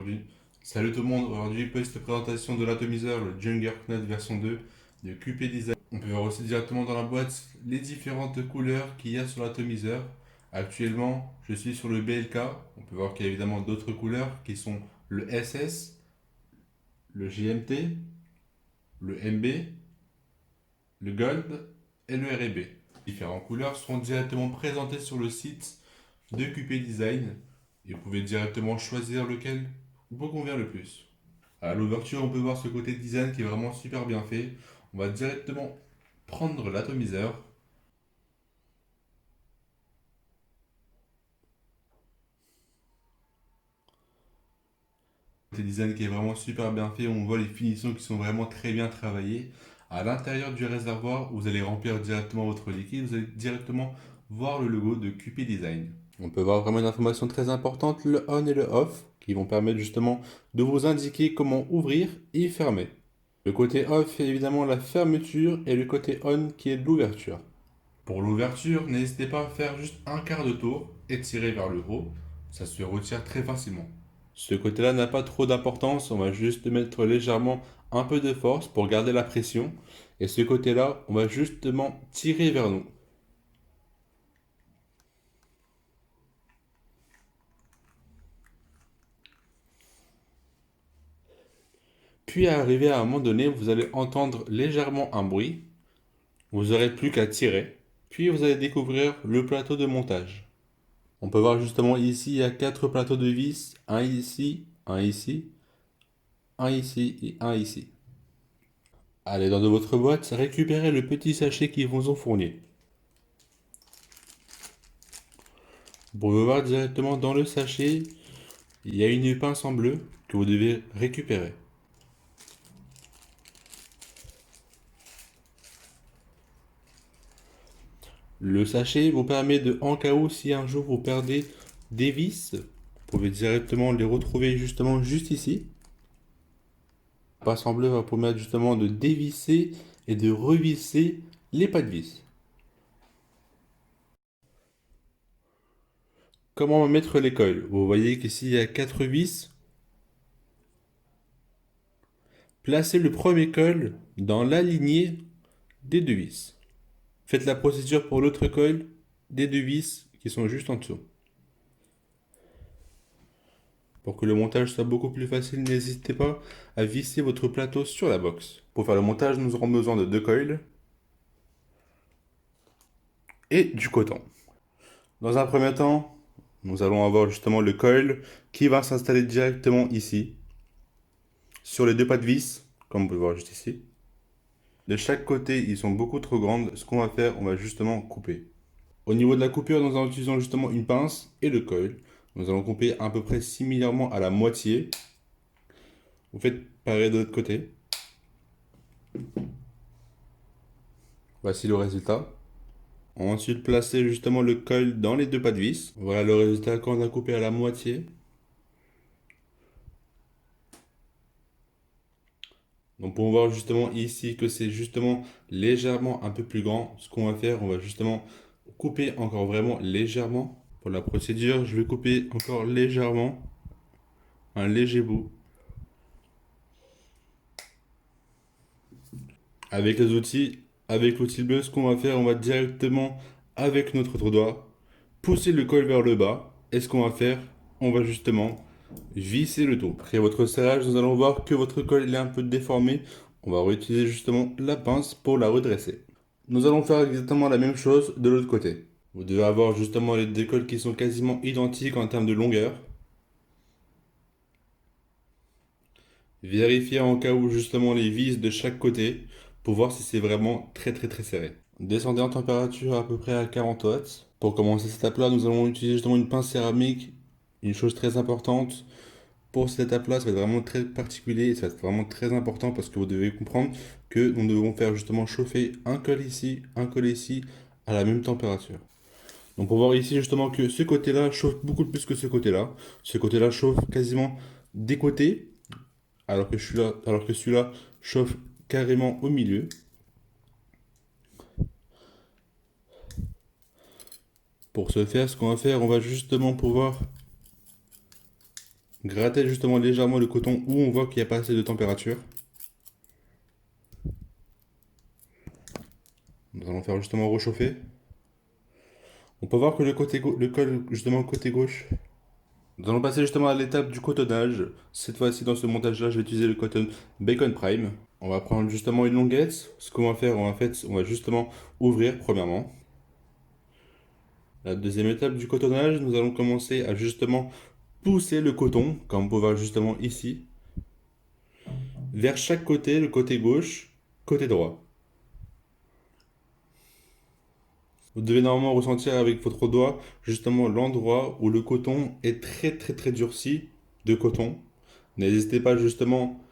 Aujourd'hui. Salut tout le monde, aujourd'hui petite présentation de l'atomiseur, le Jungerknot version 2 de QP Design. On peut voir aussi directement dans la boîte les différentes couleurs qu'il y a sur l'atomiseur. Actuellement, je suis sur le BLK. On peut voir qu'il y a évidemment d'autres couleurs qui sont le SS, le GMT, le MB, le Gold et le RB. Différentes couleurs seront directement présentées sur le site de QP Design et vous pouvez directement choisir lequel vous convient le plus. À l'ouverture, on peut voir ce côté design qui est vraiment super bien fait. On va directement prendre l'atomiseur. Côté design qui est vraiment super bien fait. On voit les finitions qui sont vraiment très bien travaillées. À l'intérieur du réservoir, vous allez remplir directement votre liquide. Vous allez directement voir le logo de QP Design. On peut voir vraiment une information très importante, le on et le off, qui vont permettre justement de vous indiquer comment ouvrir et fermer. Le côté off est évidemment la fermeture et le côté on qui est l'ouverture. Pour l'ouverture, n'hésitez pas à faire juste un quart de tour et tirer vers le haut. Ça se retire très facilement. Ce côté-là n'a pas trop d'importance, on va juste mettre légèrement un peu de force pour garder la pression. Et ce côté-là, on va justement tirer vers nous. Puis arrivé à un moment donné, vous allez entendre légèrement un bruit. Vous n'aurez plus qu'à tirer. Puis vous allez découvrir le plateau de montage. On peut voir justement ici, il y a 4 plateaux de vis. Un ici, un ici, un ici et un ici. Allez dans de votre boîte, récupérez le petit sachet qu'ils vous ont fourni. Pour pouvez voir directement dans le sachet, il y a une pince en bleu que vous devez récupérer. Le sachet vous permet de, en cas où si un jour vous perdez des vis, vous pouvez directement les retrouver justement juste ici. La pince en bleu va vous permettre justement de dévisser et de revisser les pas de vis. Comment mettre les coils? Vous voyez qu'ici il y a 4 vis. Placez le premier coil dans la lignée des deux vis. Faites la procédure pour l'autre coil des deux vis qui sont juste en dessous. Pour que le montage soit beaucoup plus facile, n'hésitez pas à visser votre plateau sur la box. Pour faire le montage, nous aurons besoin de deux coils et du coton. Dans un premier temps, nous allons avoir justement le coil qui va s'installer directement ici, sur les deux pas de vis, comme vous pouvez voir juste ici. De chaque côté, ils sont beaucoup trop grandes. Ce qu'on va faire, on va justement couper. Au niveau de la coupure, nous allons utiliser justement une pince et le coil. Nous allons couper à peu près similairement à la moitié. Vous faites pareil de l'autre côté. Voici le résultat. Ensuite, placez justement le coil dans les deux pas de vis. Voilà le résultat quand on a coupé à la moitié. Donc pour voir justement ici que c'est justement légèrement un peu plus grand, ce qu'on va faire, on va justement couper encore vraiment légèrement. Pour la procédure, je vais couper encore légèrement, un léger bout. Avec les outils, avec l'outil bleu, ce qu'on va faire, on va directement, avec notre autre doigt, pousser le col vers le bas. Et ce qu'on va faire, on va justement visser le tout. Après votre serrage, nous allons voir que votre col est un peu déformé. On va réutiliser justement la pince pour la redresser. Nous allons faire exactement la même chose de l'autre côté. Vous devez avoir justement les décolles qui sont quasiment identiques en termes de longueur. Vérifiez en cas où justement les vis de chaque côté pour voir si c'est vraiment très serré. Descendez en température à peu près à 40 watts. Pour commencer cette étape-là, nous allons utiliser justement une pince céramique. Une chose très importante pour cette étape-là, ça va être vraiment très particulier, ça va être vraiment très important parce que vous devez comprendre que nous devons faire justement chauffer un col ici à la même température. Donc pour voir ici justement que ce côté-là chauffe beaucoup plus que ce côté-là. Ce côté-là chauffe quasiment des côtés, alors que celui-là chauffe carrément au milieu. Pour ce faire, ce qu'on va faire, on va justement pouvoir Grattez justement légèrement le coton où on voit qu'il n'y a pas assez de température. Nous allons faire justement réchauffer. On peut voir que le col, justement le côté gauche. Nous allons passer justement à l'étape du cotonnage. Cette fois-ci, dans ce montage-là, je vais utiliser le coton Bacon Prime. On va prendre justement une longuette. Ce qu'on va faire, on va justement ouvrir premièrement. La deuxième étape du cotonnage, nous allons commencer à justement pousser le coton, comme on peut voir justement ici, vers chaque côté, le côté gauche, côté droit. Vous devez normalement ressentir avec votre doigt justement l'endroit où le coton est très durci de coton. N'hésitez pas justement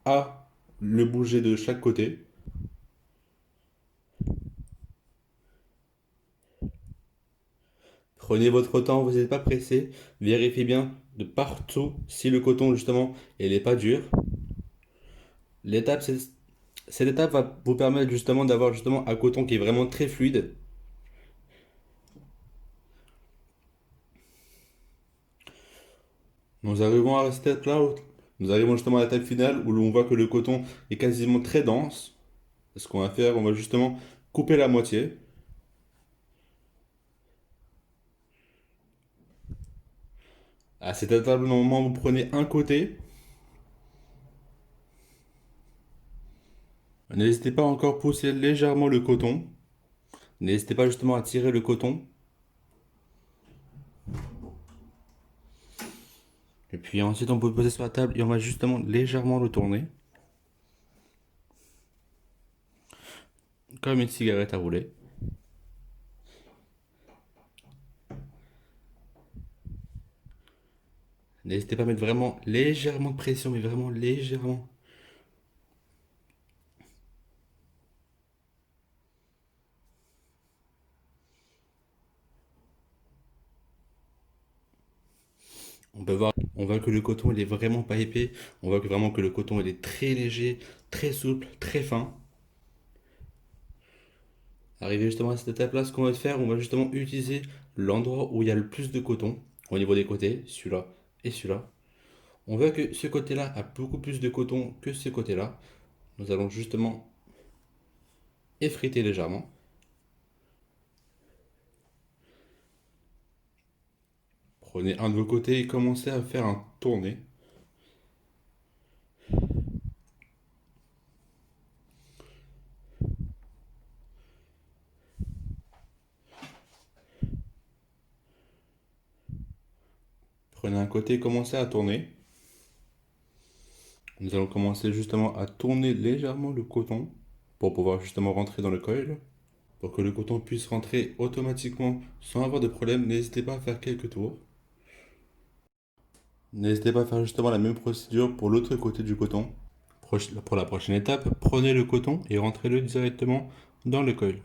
à le bouger de chaque côté. Prenez votre temps, vous n'êtes pas pressé. Vérifiez bien de partout si le coton justement il n'est pas dur. L'étape, cette étape va vous permettre justement d'avoir justement un coton qui est vraiment très fluide. Nous arrivons à cette étape-là, nous arrivons justement à l'étape finale où l'on voit que le coton est quasiment très dense. Ce qu'on va faire, on va justement couper la moitié. À cette étape, normalement, vous prenez un côté. N'hésitez pas à encore pousser légèrement le coton. N'hésitez pas justement à tirer le coton. Et puis ensuite, on peut le poser sur la table et on va justement légèrement le tourner. Comme une cigarette à rouler. N'hésitez pas à mettre vraiment légèrement de pression, mais vraiment légèrement. On voit que le coton il est vraiment pas épais. On voit que vraiment que le coton il est très léger, très souple, très fin. Arrivé justement à cette étape-là, ce qu'on va faire, on va justement utiliser l'endroit où il y a le plus de coton, au niveau des côtés, celui-là et celui-là. On voit que ce côté-là a beaucoup plus de coton que ce côté-là. Nous allons justement effriter légèrement. Prenez un de vos côtés et commencez à faire un tourné. Prenez un côté et commencez à tourner. Nous allons commencer justement à tourner légèrement le coton pour pouvoir justement rentrer dans le coil. Pour que le coton puisse rentrer automatiquement sans avoir de problème, n'hésitez pas à faire quelques tours. N'hésitez pas à faire justement la même procédure pour l'autre côté du coton. Pour la prochaine étape, prenez le coton et rentrez-le directement dans le coil.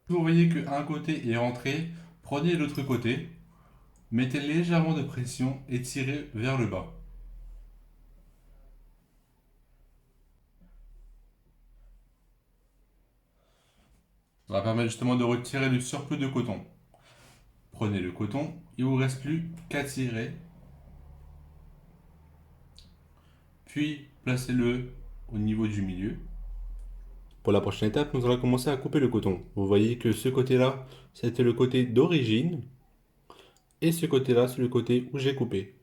Si vous voyez qu'un côté est rentré, prenez l'autre côté, mettez légèrement de pression et tirez vers le bas. Ça va permettre justement de retirer le surplus de coton. Prenez le coton, il ne vous reste plus qu'à tirer, puis placez-le au niveau du milieu. Pour la prochaine étape, nous allons commencer à couper le coton. Vous voyez que ce côté-là, c'était le côté d'origine, et ce côté-là, c'est le côté où j'ai coupé.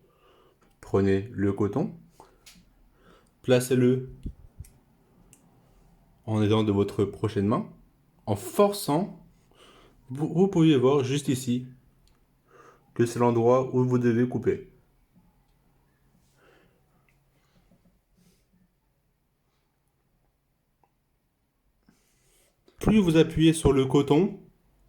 Prenez le coton, placez-le en aidant de votre prochaine main, en forçant, vous pouvez voir juste ici que c'est l'endroit où vous devez couper. Plus vous appuyez sur le coton,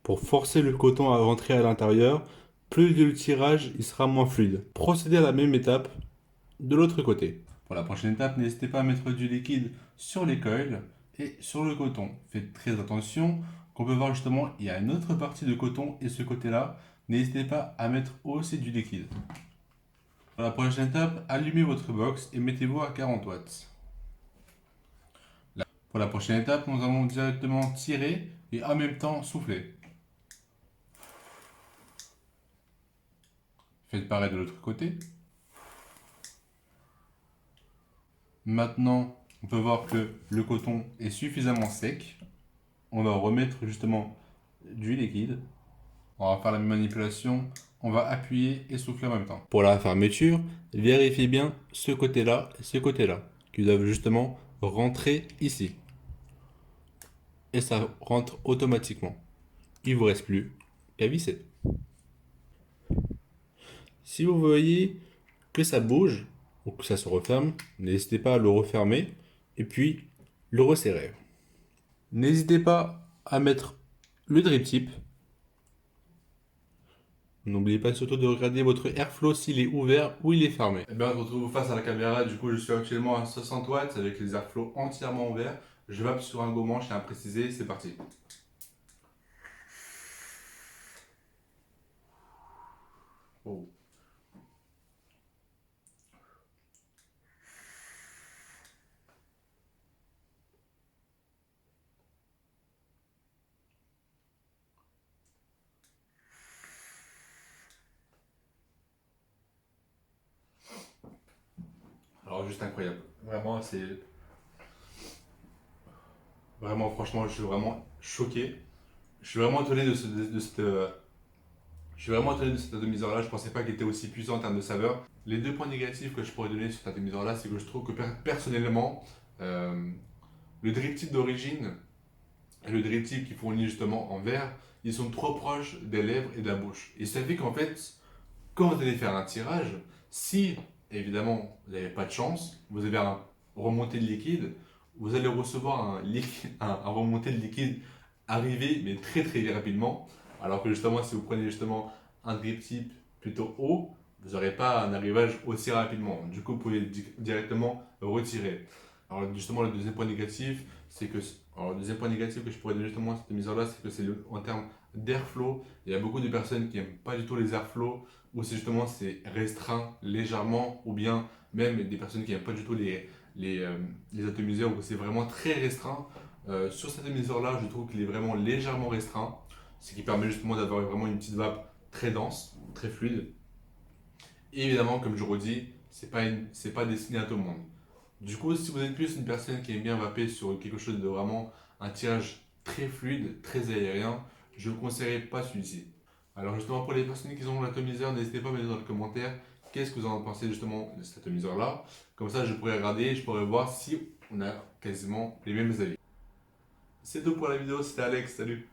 pour forcer le coton à rentrer à l'intérieur, plus le tirage il sera moins fluide. Procédez à la même étape de l'autre côté. Pour la prochaine étape, n'hésitez pas à mettre du liquide sur les coils et sur le coton. Faites très attention, qu'on peut voir justement, il y a une autre partie de coton et ce côté-là, n'hésitez pas à mettre aussi du liquide. Pour la prochaine étape, allumez votre box et mettez-vous à 40 watts. Pour la prochaine étape, nous allons directement tirer et en même temps souffler. Faites pareil de l'autre côté. Maintenant, on peut voir que le coton est suffisamment sec. On va remettre justement du liquide. On va faire la même manipulation. On va appuyer et souffler en même temps. Pour la fermeture, vérifiez bien ce côté-là et ce côté-là, qui doivent justement rentrer ici. Et ça rentre automatiquement. Il ne vous reste plus qu'à visser. Si vous voyez que ça bouge ou que ça se referme, n'hésitez pas à le refermer et puis le resserrer. N'hésitez pas à mettre le drip tip. N'oubliez pas surtout de regarder votre airflow s'il est ouvert ou il est fermé. Eh bien, on se retrouve face à la caméra. Du coup, je suis actuellement à 60 watts avec les airflows entièrement ouverts. Je vape sur un gommant, je tiens à préciser, c'est parti. Oh. Alors, juste incroyable. Vraiment, c'est. Vraiment, franchement, je suis vraiment choqué. Je suis vraiment étonné de cette. Je suis vraiment étonné de cet atomiseur là, je pensais pas qu'il était aussi puissant en termes de saveur. Les deux points négatifs que je pourrais donner sur cet atomiseur là, c'est que je trouve que personnellement, euh, le drip tip d'origine et le drip tip qui fournit justement en verre, ils sont trop proches des lèvres et de la bouche. Et ça fait qu'en fait, quand vous allez faire un tirage, si évidemment vous n'avez pas de chance, vous avez un remontée de liquide, vous allez recevoir un remontée de liquide arriver mais très très rapidement. Alors que justement, si vous prenez justement un drip tip plutôt haut, vous n'aurez pas un arrivage aussi rapidement. Du coup, vous pouvez directement retirer. Alors justement, le deuxième point négatif, c'est que alors, le deuxième point négatif que je pourrais donner justement à cette mise-là, c'est que c'est en termes d'airflow. Il y a beaucoup de personnes qui n'aiment pas du tout les airflows, ou c'est justement c'est restreint légèrement, ou bien même des personnes qui n'aiment pas du tout les atomiseurs où c'est vraiment très restreint. Sur cet atomiseur-là, je trouve qu'il est vraiment légèrement restreint, ce qui permet justement d'avoir vraiment une petite vape très dense, très fluide. Et évidemment, comme je redis, c'est pas destiné à tout le monde. Du coup, si vous êtes plus une personne qui aime bien vaper sur quelque chose de vraiment un tirage très fluide, très aérien, je ne vous conseillerais pas celui-ci. Alors justement, pour les personnes qui ont l'atomiseur, n'hésitez pas à me dire dans les commentaires qu'est-ce que vous en pensez justement de cet atomiseur-là. Comme ça, je pourrais regarder, je pourrais voir si on a quasiment les mêmes avis. C'est tout pour la vidéo, c'était Alex, salut!